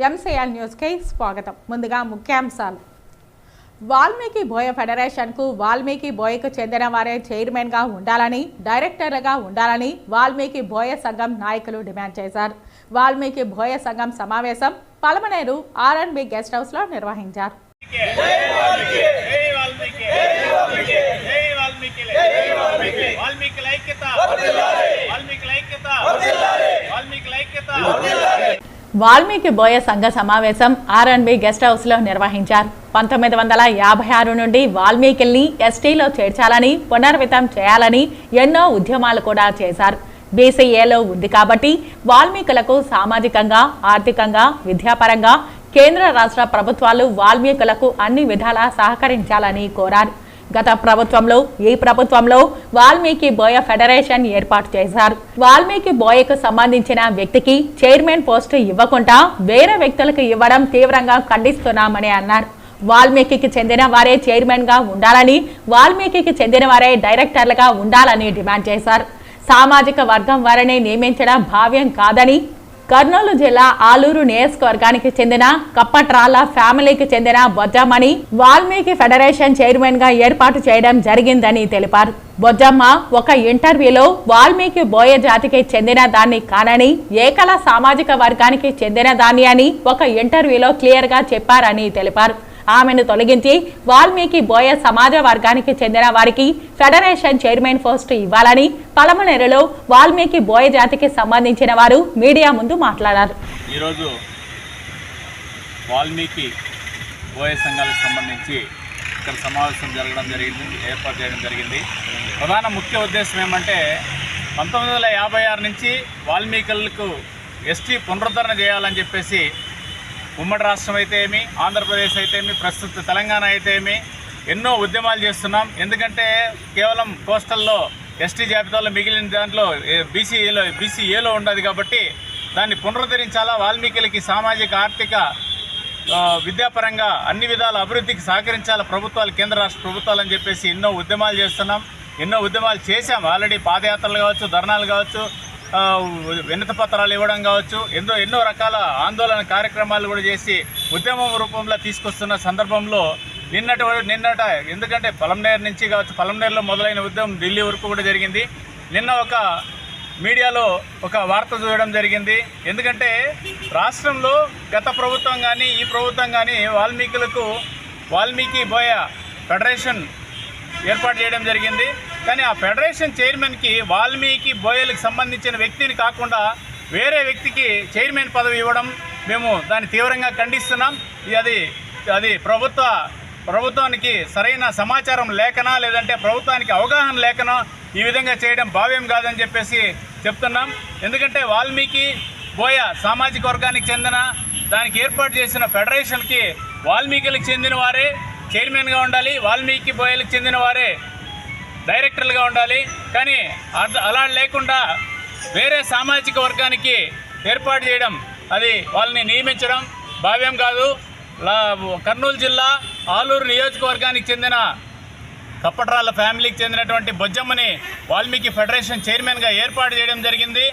MCL న్యూస్కి స్వాగతం. ముందుగా ముఖ్యాంశాలు. వాల్మీకి బోయ ఫెడరేషన్కు వాల్మీకి బోయకు చెందిన వారే చైర్మన్గా ఉండాలని, డైరెక్టర్లుగా ఉండాలని వాల్మీకి బోయ సంఘం నాయకులు డిమాండ్ చేశారు. వాల్మీకి బోయ సంఘం సమావేశం పలమనేరు R&B గెస్ట్ హౌస్లో నిర్వహించారు. వాల్మీకి బోయ సంఘ సమావేశం R&B గెస్ట్ హౌస్లో నిర్వహించారు. 1956 నుండి వాల్మీకిల్ని ఎస్టీలో చేర్చాలని, పునర్వితం చేయాలని ఎన్నో ఉద్యమాలు కూడా చేశారు. బీసీఏలో ఉంది కాబట్టి వాల్మీకులకు సామాజికంగా, ఆర్థికంగా, విద్యాపరంగా కేంద్ర రాష్ట్ర ప్రభుత్వాలు వాల్మీకులకు అన్ని విధాలా సహకరించాలని కోరారు. గత ప్రభుత్వంలో, ఈ ప్రభుత్వంలో వాల్మీకి బోయ ఫెడరేషన్ ఏర్పాటు చేశారు. వాల్మీకి బోయకు సంబంధించిన వ్యక్తికి చైర్మన్ పోస్టు ఇవ్వకుండా వేరే వ్యక్తులకు ఇవ్వడం తీవ్రంగా ఖండిస్తున్నామని అన్నారు. వాల్మీకి చెందిన వారే చైర్మన్ గా ఉండాలని, వాల్మీకి చెందిన వారే డైరెక్టర్లుగా ఉండాలని డిమాండ్ చేశారు. సామాజిక వర్గం వారిని నియమించడం భావ్యం కాదని, కర్నూలు జిల్లా ఆలూరు నియోజకవర్గానికి చెందిన కప్పట్రాల ఫ్యామిలీకి చెందిన బొజ్జమ్మని వాల్మీకి ఫెడరేషన్ చైర్మన్ గా ఏర్పాటు చేయడం జరిగిందని తెలిపారు. బొజ్జమ్మ ఒక ఇంటర్వ్యూలో వాల్మీకి బోయ జాతికి చెందిన దాన్ని కానని, ఏకల సామాజిక వర్గానికి చెందిన దాన్ని అని ఒక ఇంటర్వ్యూలో క్లియర్ గా చెప్పారని తెలిపారు. ఆమెను తొలగించి వాల్మీకి బోయ సమాజ వర్గానికి చెందిన వారికి ఫెడరేషన్ చైర్మన్ పోస్టు ఇవ్వాలని పలమనేరులో వాల్మీకి బోయ జాతికి సంబంధించిన వారు మీడియా ముందు మాట్లాడారు. ఈరోజు వాల్మీకి బోయ సంఘాలకు సంబంధించి ఇక్కడ సమావేశం ఏర్పాటు చేయడం జరిగింది. ప్రధాన ముఖ్య ఉద్దేశం ఏమంటే 1956 నుంచి వాల్మీకులకు ఎస్టీ పునరుద్ధరణ చేయాలని చెప్పేసి ఉమ్మడి రాష్ట్రం అయితే ఏమి, ఆంధ్రప్రదేశ్ అయితే ఏమి, ప్రస్తుత తెలంగాణ అయితే ఏమి ఎన్నో ఉద్యమాలు చేస్తున్నాం. ఎందుకంటే కేవలం కోస్టల్లో ఎస్టీ జాబితాలో మిగిలిన దాంట్లో బీసీఏలో ఉండదు కాబట్టి దాన్ని పునరుద్ధరించాలా, వాల్మీకులకి సామాజిక, ఆర్థిక, విద్యాపరంగా అన్ని విధాల అభివృద్ధికి సహకరించాలా ప్రభుత్వాలు, కేంద్ర రాష్ట్ర ప్రభుత్వాలు అని చెప్పేసి ఎన్నో ఉద్యమాలు చేస్తున్నాం. ఎన్నో ఉద్యమాలు చేశాం. ఆల్రెడీ పాదయాత్రలు కావచ్చు, ధర్నాలు కావచ్చు, వినతి పత్రాలు ఇవ్వడం కావచ్చు, ఎన్నో రకాల ఆందోళన కార్యక్రమాలు కూడా చేసి ఉద్యమం రూపంలో తీసుకొస్తున్న సందర్భంలో నిన్నట ఎందుకంటే పలమనేరు నుంచి కావచ్చు, పలమనేరులో మొదలైన ఉద్యమం ఢిల్లీ వరకు కూడా జరిగింది. నిన్న ఒక మీడియాలో ఒక వార్త చూడడం జరిగింది. ఎందుకంటే రాష్ట్రంలో గత ప్రభుత్వం కానీ, ఈ ప్రభుత్వం కానీ వాల్మీకి బోయ ఫెడరేషన్ ఏర్పాటు చేయడం జరిగింది. కానీ ఆ ఫెడరేషన్ చైర్మన్కి వాల్మీకి బోయలకు సంబంధించిన వ్యక్తిని కాకుండా వేరే వ్యక్తికి చైర్మన్ పదవి ఇవ్వడం మేము దాన్ని తీవ్రంగా ఖండిస్తున్నాం. అది ప్రభుత్వానికి సరైన సమాచారం లేకనా, లేదంటే ప్రభుత్వానికి అవగాహన లేకనా ఈ విధంగా చేయడం భావ్యం కాదని చెప్పేసి చెప్తున్నాం. ఎందుకంటే వాల్మీకి బోయ సామాజిక వర్గానికి చెందిన దానికి ఏర్పాటు చేసిన ఫెడరేషన్కి వాల్మీకులకు చెందిన వారే చైర్మన్గా ఉండాలి, వాల్మీకి బోయలకు చెందిన వారే డైరెక్టర్లుగా ఉండాలి. కానీ అలా లేకుండా వేరే సామాజిక వర్గానికి ఏర్పాటు చేయడం, అది వాళ్ళని నియమించడం భావ్యం కాదు. కర్నూలు జిల్లా ఆలూరు నియోజకవర్గానికి చెందిన కప్పట్రాల ఫ్యామిలీకి చెందినటువంటి బొజ్జమ్మని వాల్మీకి ఫెడరేషన్ చైర్మన్గా ఏర్పాటు చేయడం జరిగింది.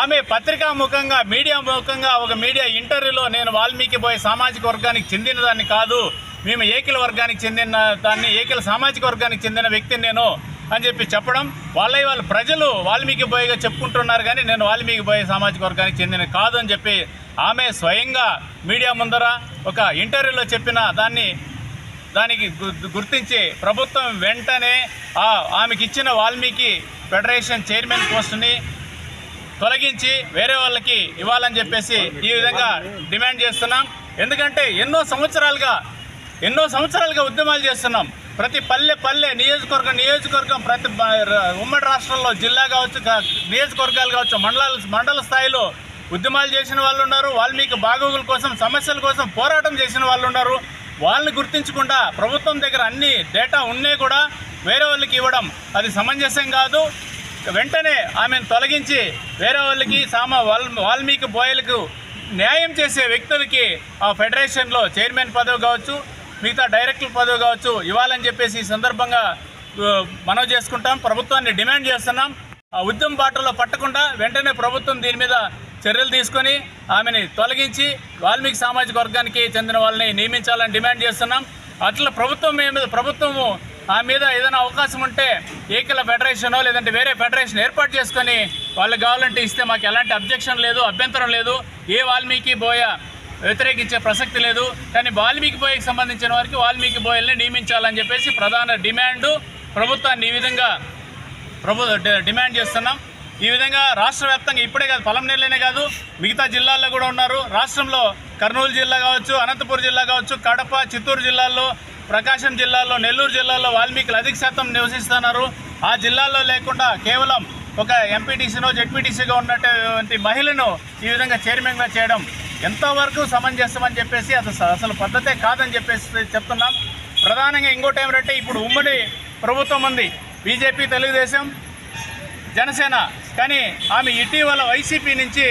ఆమె పత్రికా ముఖంగా, మీడియా ముఖంగా ఒక మీడియా ఇంటర్వ్యూలో నేను వాల్మీకి బోయ సామాజిక వర్గానికి చెందిన దాన్ని కాదు, మేము ఏకల వర్గానికి చెందిన దాన్ని, ఏకల సామాజిక వర్గానికి చెందిన వ్యక్తిని నేను అని చెప్పి చెప్పడం, వాళ్ళ ప్రజలు వాల్మీకి బోయగా చెప్పుకుంటున్నారు. కానీ నేను వాల్మీకి బోయ సామాజిక వర్గానికి చెందిన కాదు అని చెప్పి ఆమె స్వయంగా మీడియా ముందర ఒక ఇంటర్వ్యూలో చెప్పిన దానికి గుర్తించి ప్రభుత్వం వెంటనే ఆమెకి ఇచ్చిన వాల్మీకి ఫెడరేషన్ చైర్మన్ పోస్టుని తొలగించి వేరే వాళ్ళకి ఇవ్వాలని చెప్పేసి ఈ విధంగా డిమాండ్ చేస్తున్నాం. ఎందుకంటే ఎన్నో సంవత్సరాలుగా ఉద్యమాలు చేస్తున్నాం. ప్రతి పల్లె నియోజకవర్గం ప్రతి ఉమ్మడి రాష్ట్రంలో జిల్లా కావచ్చు, నియోజకవర్గాలు కావచ్చు, మండల స్థాయిలో ఉద్యమాలు చేసిన వాళ్ళు ఉన్నారు. వాల్మీకి బాగోగుల కోసం, సమస్యల కోసం పోరాటం చేసిన వాళ్ళు ఉన్నారు. వాళ్ళని గుర్తించకుండా ప్రభుత్వం దగ్గర అన్ని డేటా ఉన్నాయి కూడా వేరే వాళ్ళకి ఇవ్వడం అది సమంజసం కాదు. వెంటనే ఆమెను తొలగించి వేరే వాళ్ళకి వాల్మీకి బోయలకు న్యాయం చేసే వ్యక్తులకి ఆ ఫెడరేషన్లో చైర్మన్ పదవి కావచ్చు, మిగతా డైరెక్టర్ పదవి కావచ్చు ఇవ్వాలని చెప్పేసి ఈ సందర్భంగా మనవి చేసుకుంటాం. ప్రభుత్వాన్ని డిమాండ్ చేస్తున్నాం. ఆ ఉద్యమ బాటలో పట్టకుండా వెంటనే ప్రభుత్వం దీని మీద చర్యలు తీసుకొని ఆమెని తొలగించి వాల్మీకి సామాజిక వర్గానికి చెందిన వాళ్ళని నియమించాలని డిమాండ్ చేస్తున్నాం. అట్లా ప్రభుత్వము ఆ మీద ఏదైనా అవకాశం ఉంటే ఏకల ఫెడరేషనో లేదంటే వేరే ఫెడరేషన్ ఏర్పాటు చేసుకొని వాళ్ళకి కావాలంటే ఇస్తే మాకు ఎలాంటి అబ్జెక్షన్ లేదు, అభ్యంతరం లేదు. ఏ వాల్మీకి బోయ వ్యతిరేకించే ప్రసక్తి లేదు. కానీ వాల్మీకి బోయకి సంబంధించిన వారికి వాల్మీకి బోయల్ని నియమించాలని చెప్పేసి ప్రధాన డిమాండు. ప్రభుత్వాన్ని ఈ విధంగా డిమాండ్ చేస్తున్నాం. ఈ విధంగా రాష్ట్ర వ్యాప్తంగా ఇప్పుడే కాదు, పలమనేరులోనే కాదు, మిగతా జిల్లాల్లో కూడా ఉన్నారు. రాష్ట్రంలో కర్నూలు జిల్లా కావచ్చు, అనంతపురం జిల్లా కావచ్చు, కడప, చిత్తూరు జిల్లాల్లో, ప్రకాశం జిల్లాలో, నెల్లూరు జిల్లాలో వాల్మీకులు అధిక శాతం నివసిస్తున్నారు. ఆ జిల్లాల్లో లేకుండా కేవలం ఒక ఎంపీటీసీనో జెడ్పీటీసీగా ఉన్నటువంటి మహిళను ఈ విధంగా చైర్మన్గా చేయడం ఎంతవరకు సమంజసమని చెప్పేసి అసలు పద్ధతే కాదని చెప్పేసి చెప్తున్నాం. ప్రధానంగా ఇంకోటి ఏమిటంటే ఇప్పుడు ఉమ్మడి ప్రభుత్వం ఉంది, బీజేపీ, తెలుగుదేశం, జనసేన. కానీ ఆమె ఇటీవల వైసీపీ నుంచి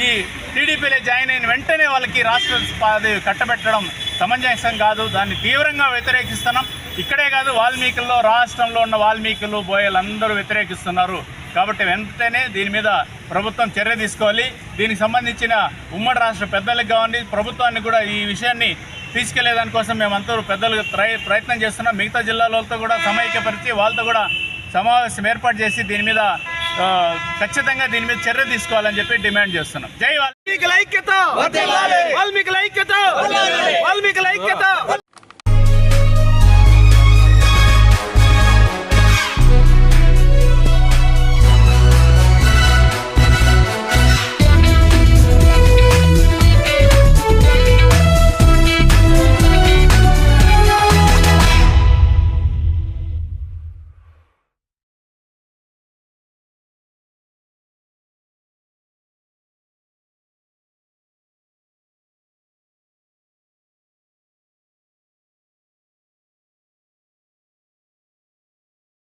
ఈ టీడీపీలో జాయిన్ అయిన వెంటనే వాళ్ళకి రాష్ట్ర పదవి కట్టబెట్టడం సమంజసం కాదు. దాన్ని తీవ్రంగా వ్యతిరేకిస్తున్నాం. ఇక్కడే కాదు, వాల్మీకుల్లో రాష్ట్రంలో ఉన్న వాల్మీకులు, బోయలందరూ వ్యతిరేకిస్తున్నారు. కాబట్టి వెంటనే దీని మీద ప్రభుత్వం చర్య తీసుకోవాలి. దీనికి సంబంధించిన ఉమ్మడి రాష్ట్ర పెద్దలకు కావాలి, ప్రభుత్వాన్ని కూడా ఈ విషయాన్ని తీసుకెళ్లేదానికోసం మేమందరూ పెద్దలు ప్రయత్నం చేస్తున్నాం. మిగతా జిల్లాలతో కూడా సమైక్యపరిచి వాళ్ళతో కూడా సమావేశం ఏర్పాటు చేసి దీని మీద ఖచ్చితంగా దీని మీద చర్య తీసుకోవాలని చెప్పి డిమాండ్ చేస్తున్నాం. జై వాల్మీకి ఐక్యత! వాల్మీకి ఐక్యత! వాల్మీకి ఐక్యత!